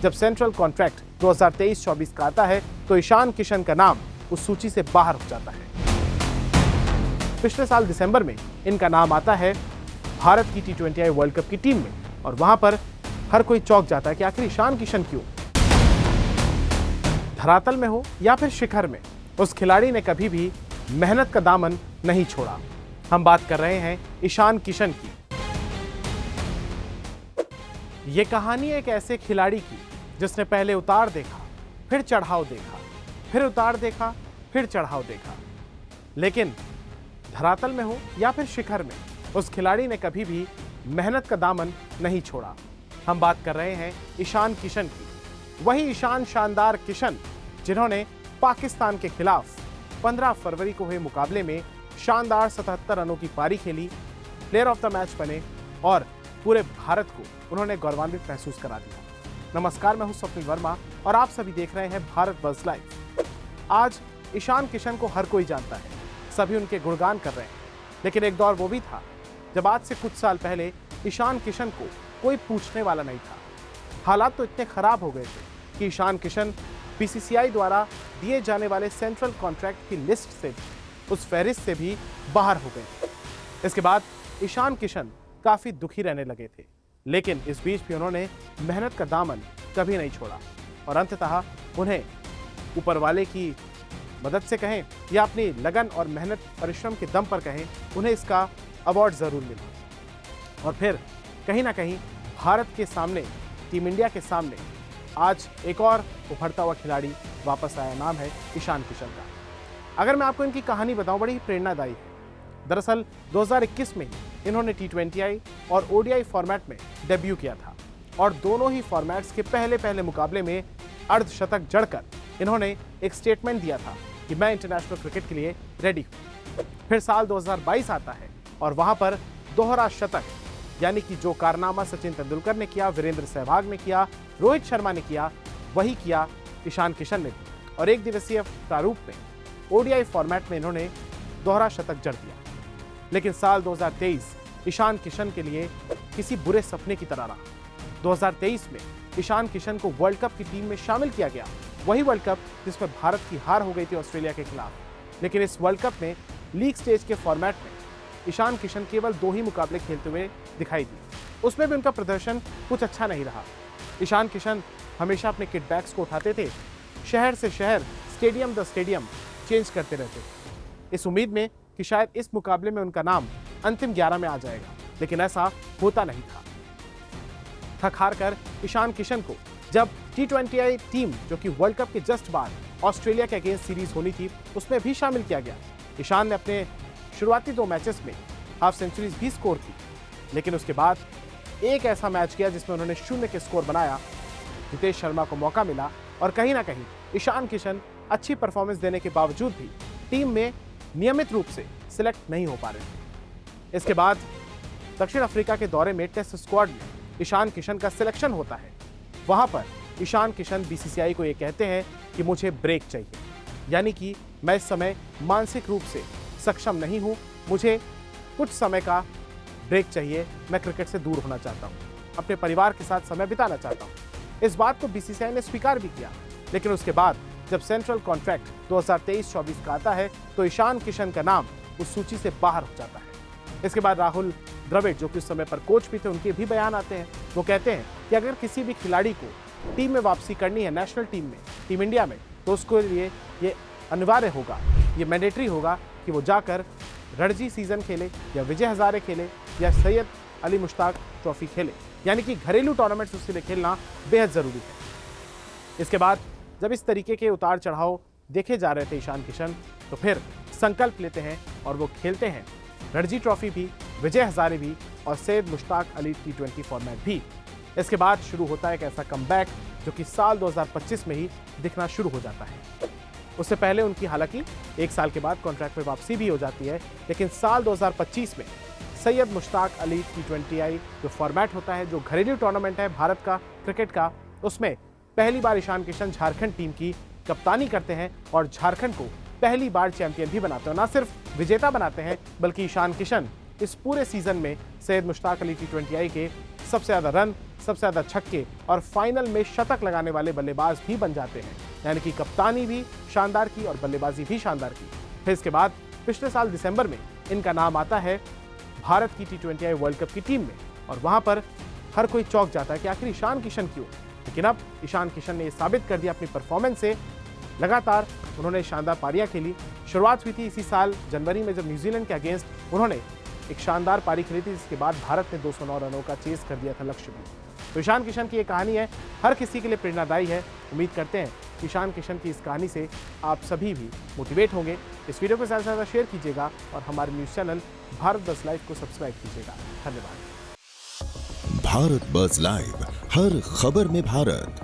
जब central contract 2023-24 का आता है तो ईशान किशन का नाम उस सूची से बाहर हो जाता है। पिछले साल दिसंबर में इनका नाम आता है भारत की T20I वर्ल्ड कप की टीम में, और वहां पर हर कोई चौंक जाता है कि आखिर ईशान किशन क्यों। धरातल में हो या फिर शिखर में, उस खिलाड़ी ने कभी भी मेहनत का दामन नहीं छोड़ा। हम बात कर रहे हैं ईशान किशन की। ये कहानी एक ऐसे खिलाड़ी की जिसने पहले उतार देखा, फिर चढ़ाव देखा, फिर उतार देखा, फिर चढ़ाव देखा, लेकिन धरातल में हो या फिर शिखर में, उस खिलाड़ी ने कभी भी मेहनत का दामन नहीं छोड़ा। हम बात कर रहे हैं ईशान किशन की। वही ईशान शानदार किशन जिन्होंने पाकिस्तान के खिलाफ 15 फरवरी को हुए मुकाबले में शानदार 77 रनों की पारी खेली, प्लेयर ऑफ द मैच बने और पूरे भारत को उन्होंने गौरवान्वित महसूस करा दिया। नमस्कार, मैं हूं स्वप्निल वर्मा और आप सभी देख रहे हैं भारत बज़ लाइव। आज ईशान किशन को हर कोई जानता है, सभी उनके गुणगान कर रहे हैं, लेकिन एक दौर वो भी था जब आज से कुछ साल पहले ईशान किशन को कोई पूछने वाला नहीं था। हालात तो इतने खराब हो गए थे कि ईशान किशन बीसीसीआई द्वारा दिए जाने वाले सेंट्रल कॉन्ट्रैक्ट की लिस्ट से भी, उस फहरिस्त से भी बाहर हो गए। इसके बाद ईशान किशन काफी दुखी रहने लगे थे, लेकिन इस बीच भी उन्होंने मेहनत का दामन कभी नहीं छोड़ा और अंततः उन्हें ऊपर वाले की मदद से कहें या अपनी लगन और मेहनत परिश्रम के दम पर कहें, उन्हें इसका अवार्ड जरूर मिला। और फिर कहीं ना कहीं भारत के सामने, टीम इंडिया के सामने आज एक और उभरता हुआ खिलाड़ी वापस आया। नाम है ईशान किशन का। अगर मैं आपको इनकी कहानी बताऊं, बड़ी ही प्रेरणादायी है। दरअसल 2021 में ही इन्होंने T20I और ODI फॉर्मेट में डेब्यू किया था और दोनों ही फॉर्मेट्स के पहले मुकाबले में अर्धशतक जड़कर इन्होंने एक स्टेटमेंट दिया था कि मैं इंटरनेशनल क्रिकेट के लिए रेडी हूं। फिर साल 2022 आता है और वहां पर दोहरा शतक, यानी कि जो कारनामा सचिन तेंदुलकर ने किया, वीरेंद्र सहवाग ने किया, रोहित शर्मा ने किया, वही किया ईशान किशन ने भी। और एक दिवसीय प्रारूप में ODI फॉर्मेट में इन्होंने दोहरा शतक जड़ दिया। लेकिन साल 2023 ईशान किशन के लिए किसी बुरे सपने की तरह रहा। 2023 में ईशान किशन को वर्ल्ड कप की टीम में शामिल किया गया, वही वर्ल्ड कप जिसमें भारत की हार हो गई थी ऑस्ट्रेलिया के खिलाफ। लेकिन इस वर्ल्ड कप में लीग स्टेज के फॉर्मेट में ईशान किशन केवल 2 ही मुकाबले खेलते हुए दिखाई दिए, उसमें भी उनका प्रदर्शन कुछ अच्छा नहीं रहा। ईशान किशन हमेशा अपने किट बैग्स को उठाते थे, शहर से शहर, स्टेडियम द स्टेडियम चेंज करते रहते थे, इस उम्मीद में कि शायद इस मुकाबले में उनका नाम अंतिम 11 में आ जाएगा, लेकिन ऐसा होता नहीं था। थक हार कर ईशान किशन को जब T20I टीम, जो कि वर्ल्ड कप के जस्ट बाद ऑस्ट्रेलिया के अगेंस्ट सीरीज होनी थी, उसमें भी शामिल किया गया। ईशान ने अपने शुरुआती 2 मैचेस में हाफ सेंचुरीज भी स्कोर की, लेकिन उसके बाद एक ऐसा मैच किया जिसमें उन्होंने 0 के स्कोर बनाया। हितेश शर्मा को मौका मिला और कहीं ना कहीं ईशान किशन अच्छी परफॉर्मेंस देने के बावजूद भी टीम में नियमित रूप से सिलेक्ट नहीं हो पा रहे थे। इसके बाद दक्षिण अफ्रीका के दौरे में टेस्ट स्क्वाड में ईशान किशन का सिलेक्शन होता है। वहां पर ईशान किशन बीसीसीआई को ये कहते हैं कि मुझे ब्रेक चाहिए, यानी कि मैं इस समय मानसिक रूप से सक्षम नहीं हूं, मुझे कुछ समय का ब्रेक चाहिए, मैं क्रिकेट से दूर होना चाहता हूं, अपने परिवार के साथ समय बिताना चाहता हूं। इस बात को बीसीसीआई ने स्वीकार भी किया, लेकिन उसके बाद जब सेंट्रल कॉन्ट्रैक्ट 2023-24 का आता है तो ईशान किशन का नाम उस सूची से बाहर हो जाता है। इसके बाद राहुल द्रविड़, जो कि उस समय पर कोच भी थे, उनके भी बयान आते हैं। वो कहते हैं कि अगर किसी भी खिलाड़ी को टीम में वापसी करनी है, नेशनल टीम में, टीम इंडिया में, तो उसके लिए ये अनिवार्य होगा, ये मैंडेटरी होगा कि वो जाकर रणजी सीजन खेले या विजय हजारे खेले या सैयद अली मुश्ताक ट्रॉफी खेले, यानी कि घरेलू टूर्नामेंट्स उसके लिए खेलना बेहद जरूरी है। इसके बाद जब इस तरीके के उतार चढ़ाव देखे जा रहे थे ईशान किशन, तो फिर संकल्प लेते हैं और वो खेलते हैं रणजी ट्रॉफी भी, विजय हजारे भी और सैयद मुश्ताक अली T20 फॉर्मेट भी। इसके बाद शुरू होता है एक ऐसा कमबैक जो कि साल 2025 में ही दिखना शुरू हो जाता है। उससे पहले उनकी हालांकि 1 साल के बाद कॉन्ट्रैक्ट में वापसी भी हो जाती है, लेकिन साल 2025 में सैयद मुश्ताक अली T20I जो फॉर्मेट होता है, जो घरेलू टूर्नामेंट है भारत का क्रिकेट का, उसमें पहली बार ईशान किशन झारखंड टीम की कप्तानी करते हैं और झारखंड को पहली बार चैंपियन भी बनाते हैं। न सिर्फ विजेता बनाते हैं, बल्कि ईशान किशन इस पूरे सीजन में सैयद मुश्ताक अली T20I के सबसे ज़्यादा रन, सबसे ज्यादा छक्के और फाइनल में शतक लगाने वाले बल्लेबाज भी बन जाते हैं। यानी कि कप्तानी भी शानदार की और बल्लेबाजी भी शानदार की। फिर इसके बाद पिछले साल दिसंबर में इनका नाम आता है भारत की T20I वर्ल्ड कप की टीम में, और वहां पर हर कोई चौंक जाता है कि आखिर ईशान किशन क्यों। लेकिन अब ईशान किशन ने यह साबित कर दिया अपनी परफॉर्मेंस से। लगातार उन्होंने शानदार पारियां खेली। शुरुआत हुई थी इसी साल जनवरी में, जब न्यूजीलैंड के अगेंस्ट उन्होंने एक शानदार पारी खेली थी, जिसके बाद भारत ने 209 रनों का चेस कर दिया था लक्ष्य में। तो ईशान किशन की ये कहानी है, हर किसी के लिए प्रेरणादायी है। उम्मीद करते हैं कि ईशान किशन की इस कहानी से आप सभी भी मोटिवेट होंगे। इस वीडियो को ज़्यादा से ज़्यादा शेयर कीजिएगा और हमारे news channel Bharat buzz live को सब्सक्राइब कीजिएगा। धन्यवाद। भारत बज़ लाइव, हर खबर में भारत।